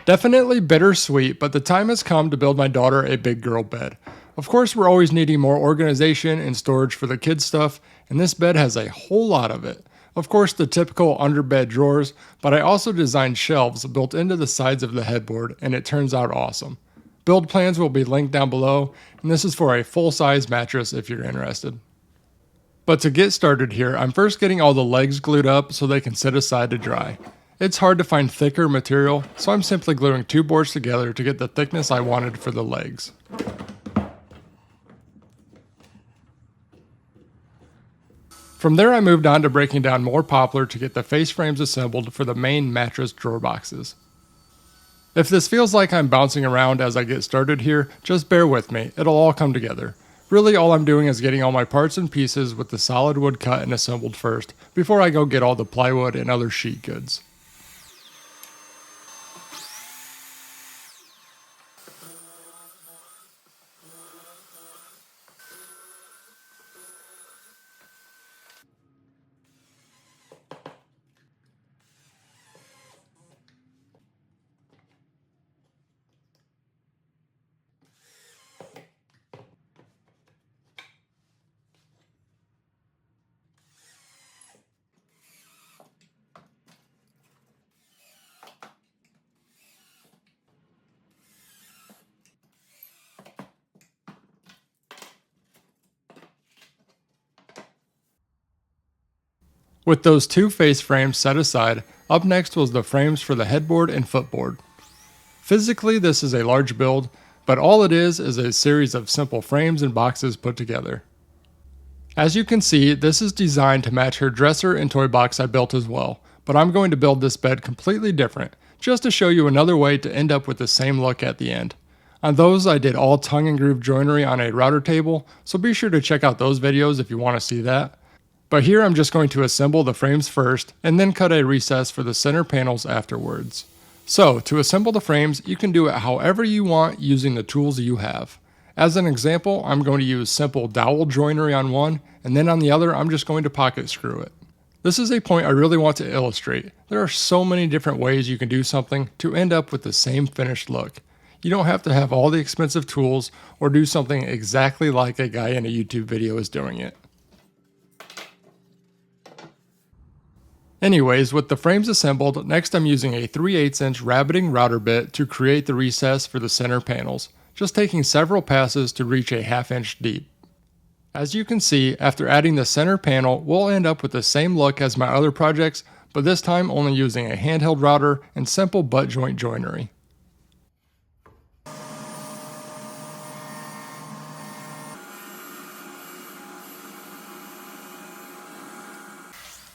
Definitely bittersweet, but the time has come to build my daughter a big girl bed. Of course, we're always needing more organization and storage for the kids' stuff, and this bed has a whole lot of it. Of course, the typical underbed drawers, but I also designed shelves built into the sides of the headboard, and it turns out awesome. Build plans will be linked down below, and this is for a full-size mattress if you're interested. But to get started here, I'm first getting all the legs glued up so they can sit aside to dry. It's hard to find thicker material, so I'm simply gluing 2 boards together to get the thickness I wanted for the legs. From there I moved on to breaking down more poplar to get the face frames assembled for the main mattress drawer boxes. If this feels like I'm bouncing around as I get started here, just bear with me, it'll all come together. Really all I'm doing is getting all my parts and pieces with the solid wood cut and assembled first, before I go get all the plywood and other sheet goods. With those 2 face frames set aside, up next was the frames for the headboard and footboard. Physically this is a large build, but all it is a series of simple frames and boxes put together. As you can see, this is designed to match her dresser and toy box I built as well, but I'm going to build this bed completely different, just to show you another way to end up with the same look at the end. On those I did all tongue and groove joinery on a router table, so be sure to check out those videos if you want to see that. But here I'm just going to assemble the frames first, and then cut a recess for the center panels afterwards. So, to assemble the frames, you can do it however you want using the tools you have. As an example, I'm going to use simple dowel joinery on one, and then on the other I'm just going to pocket screw it. This is a point I really want to illustrate. There are so many different ways you can do something to end up with the same finished look. You don't have to have all the expensive tools or do something exactly like a guy in a YouTube video is doing it. Anyways, with the frames assembled, next I'm using a 3/8 inch rabbiting router bit to create the recess for the center panels, just taking several passes to reach a 1/2 inch deep. As you can see, after adding the center panel, we'll end up with the same look as my other projects, but this time only using a handheld router and simple butt joint joinery.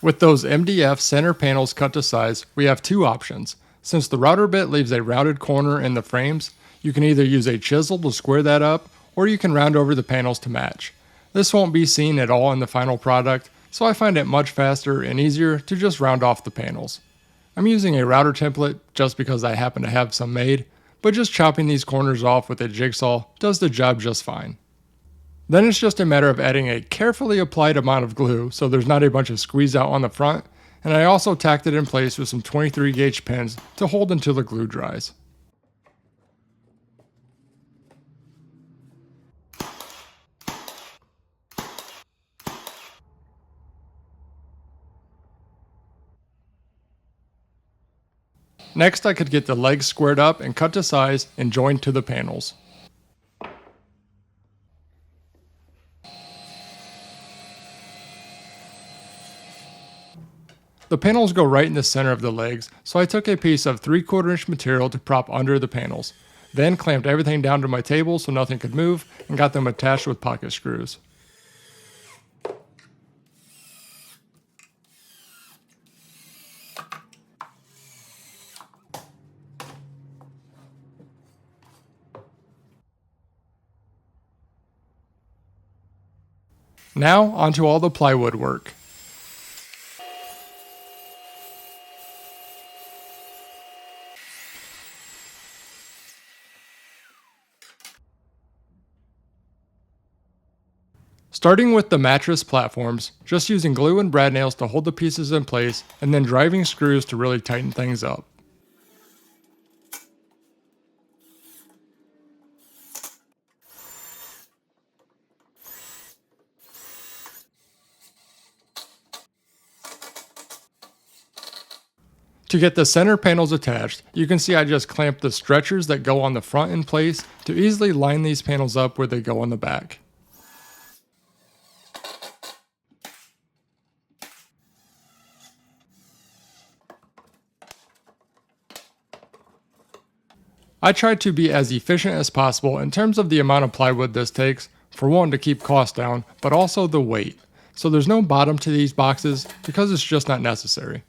With those MDF center panels cut to size, we have 2 options. Since the router bit leaves a rounded corner in the frames, you can either use a chisel to square that up, or you can round over the panels to match. This won't be seen at all in the final product, so I find it much faster and easier to just round off the panels. I'm using a router template just because I happen to have some made, but just chopping these corners off with a jigsaw does the job just fine. Then it's just a matter of adding a carefully applied amount of glue so there's not a bunch of squeeze out on the front, and I also tacked it in place with some 23 gauge pins to hold until the glue dries. Next I could get the legs squared up and cut to size and joined to the panels. The panels go right in the center of the legs, so I took a piece of 3/4 inch material to prop under the panels, then clamped everything down to my table so nothing could move and got them attached with pocket screws. Now onto all the plywood work. Starting with the mattress platforms, just using glue and brad nails to hold the pieces in place, and then driving screws to really tighten things up. To get the center panels attached, you can see I just clamped the stretchers that go on the front in place to easily line these panels up where they go on the back. I tried to be as efficient as possible in terms of the amount of plywood this takes, for one to keep costs down, but also the weight. So there's no bottom to these boxes because it's just not necessary.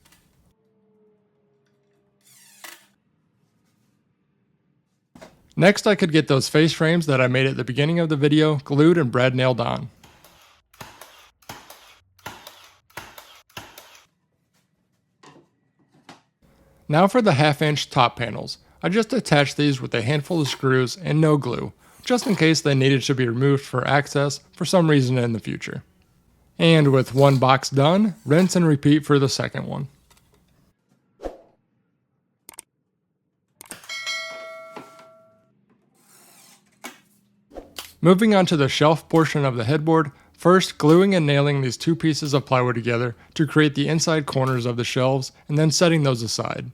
Next, I could get those face frames that I made at the beginning of the video glued and brad nailed on. Now for the 1/2-inch top panels. I just attached these with a handful of screws and no glue, just in case they needed to be removed for access for some reason in the future. And with one box done, rinse and repeat for the second one. Moving on to the shelf portion of the headboard, first gluing and nailing these two pieces of plywood together to create the inside corners of the shelves, and then setting those aside.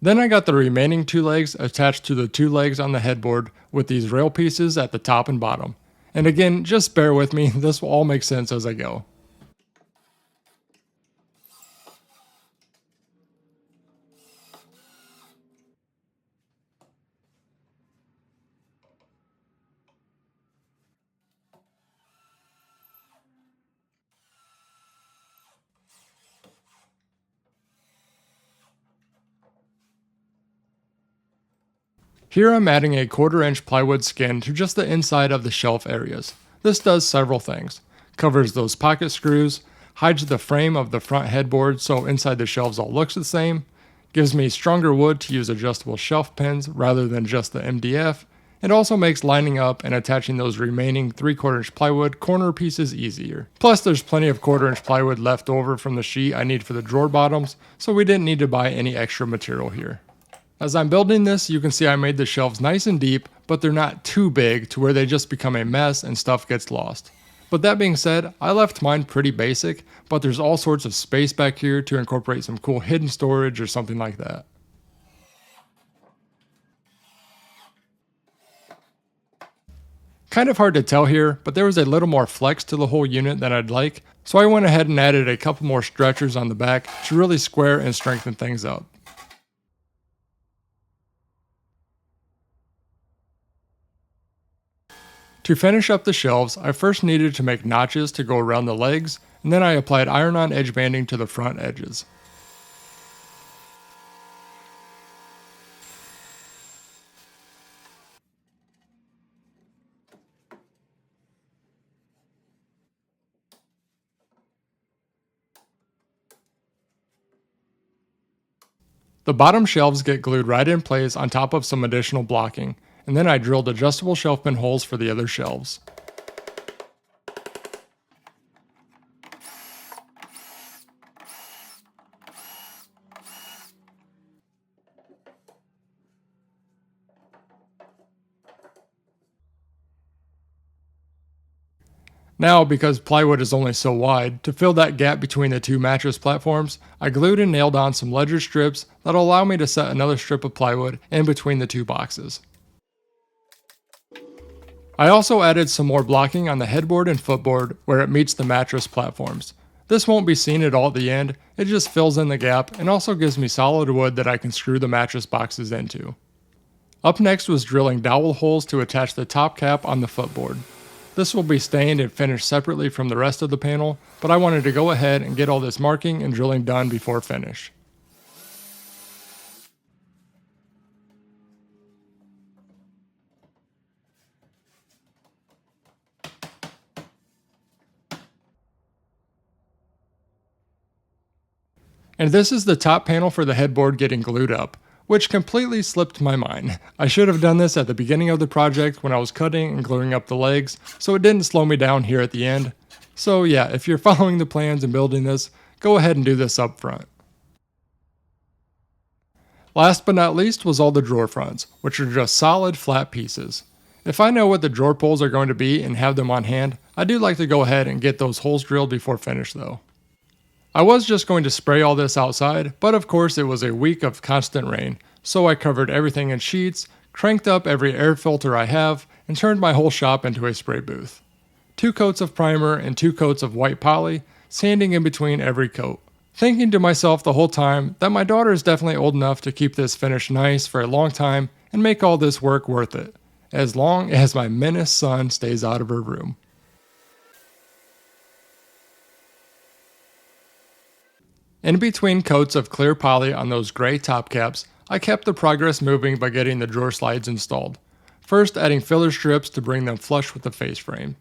Then I got the remaining two legs attached to the two legs on the headboard with these rail pieces at the top and bottom. And again, just bear with me, this will all make sense as I go. Here I'm adding a 1/4-inch plywood skin to just the inside of the shelf areas. This does several things. Covers those pocket screws, hides the frame of the front headboard so inside the shelves all looks the same, gives me stronger wood to use adjustable shelf pins rather than just the MDF, and also makes lining up and attaching those remaining 3/4-inch plywood corner pieces easier. Plus there's plenty of 1/4-inch plywood left over from the sheet I need for the drawer bottoms, so we didn't need to buy any extra material here. As I'm building this, you can see I made the shelves nice and deep, but they're not too big to where they just become a mess and stuff gets lost. But that being said, I left mine pretty basic, but there's all sorts of space back here to incorporate some cool hidden storage or something like that. Kind of hard to tell here, but there was a little more flex to the whole unit than I'd like, so I went ahead and added a couple more stretchers on the back to really square and strengthen things up. To finish up the shelves, I first needed to make notches to go around the legs, and then I applied iron-on edge banding to the front edges. The bottom shelves get glued right in place on top of some additional blocking, and then I drilled adjustable shelf pin holes for the other shelves. Now, because plywood is only so wide, to fill that gap between the two mattress platforms, I glued and nailed on some ledger strips that'll allow me to set another strip of plywood in between the two boxes. I also added some more blocking on the headboard and footboard where it meets the mattress platforms. This won't be seen at all at the end, it just fills in the gap and also gives me solid wood that I can screw the mattress boxes into. Up next was drilling dowel holes to attach the top cap on the footboard. This will be stained and finished separately from the rest of the panel, but I wanted to go ahead and get all this marking and drilling done before finish. And this is the top panel for the headboard getting glued up, which completely slipped my mind. I should have done this at the beginning of the project when I was cutting and gluing up the legs, so it didn't slow me down here at the end. So yeah, if you're following the plans and building this, go ahead and do this up front. Last but not least was all the drawer fronts, which are just solid flat pieces. If I know what the drawer pulls are going to be and have them on hand, I do like to go ahead and get those holes drilled before finish though. I was just going to spray all this outside, but of course it was a week of constant rain, so I covered everything in sheets, cranked up every air filter I have, and turned my whole shop into a spray booth. 2 coats of primer and 2 coats of white poly, sanding in between every coat. Thinking to myself the whole time that my daughter is definitely old enough to keep this finish nice for a long time and make all this work worth it, as long as my menace son stays out of her room. In between coats of clear poly on those gray top caps, I kept the progress moving by getting the drawer slides installed. First adding filler strips to bring them flush with the face frame.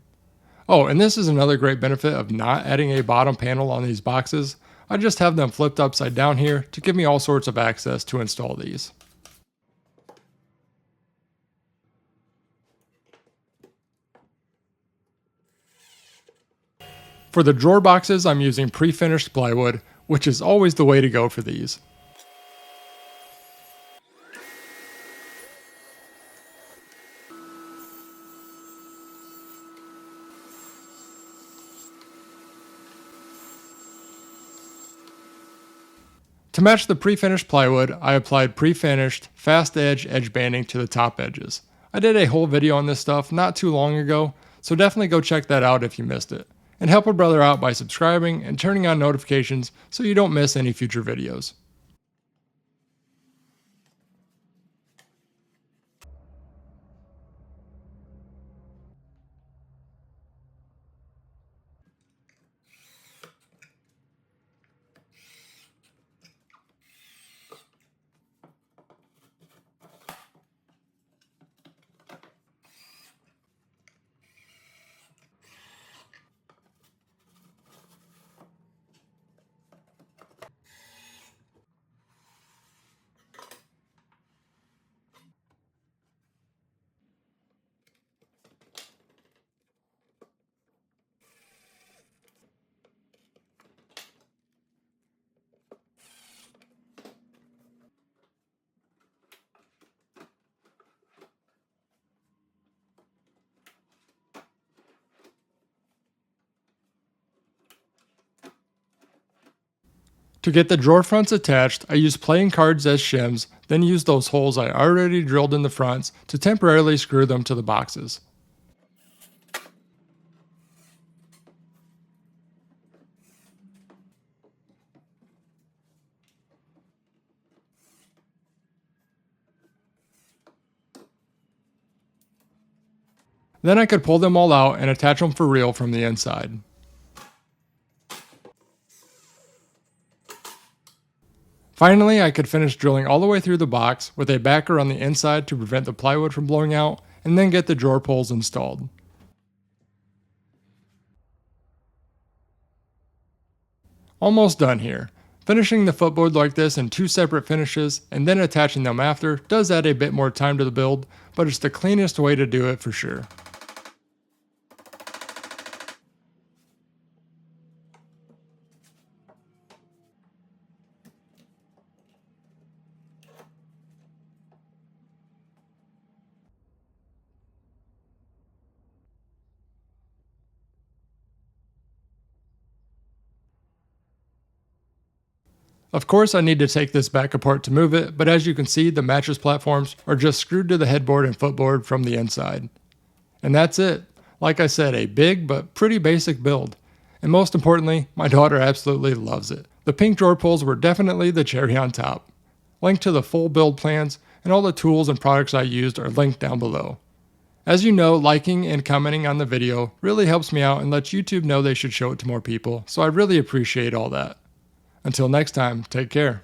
Oh, and this is another great benefit of not adding a bottom panel on these boxes. I just have them flipped upside down here to give me all sorts of access to install these. For the drawer boxes, I'm using pre-finished plywood, which is always the way to go for these. To match the pre-finished plywood, I applied pre-finished fast edge banding to the top edges. I did a whole video on this stuff not too long ago, so definitely go check that out if you missed it. And help a brother out by subscribing and turning on notifications so you don't miss any future videos. To get the drawer fronts attached, I used playing cards as shims, then used those holes I already drilled in the fronts to temporarily screw them to the boxes. Then I could pull them all out and attach them for real from the inside. Finally, I could finish drilling all the way through the box with a backer on the inside to prevent the plywood from blowing out, and then get the drawer pulls installed. Almost done here. Finishing the footboard like this in 2 separate finishes and then attaching them after does add a bit more time to the build, but it's the cleanest way to do it for sure. Of course I need to take this back apart to move it, but as you can see the mattress platforms are just screwed to the headboard and footboard from the inside. And that's it. Like I said, a big but pretty basic build. And most importantly, my daughter absolutely loves it. The pink drawer pulls were definitely the cherry on top. Link to the full build plans and all the tools and products I used are linked down below. As you know, liking and commenting on the video really helps me out and lets YouTube know they should show it to more people, so I really appreciate all that. Until next time, take care.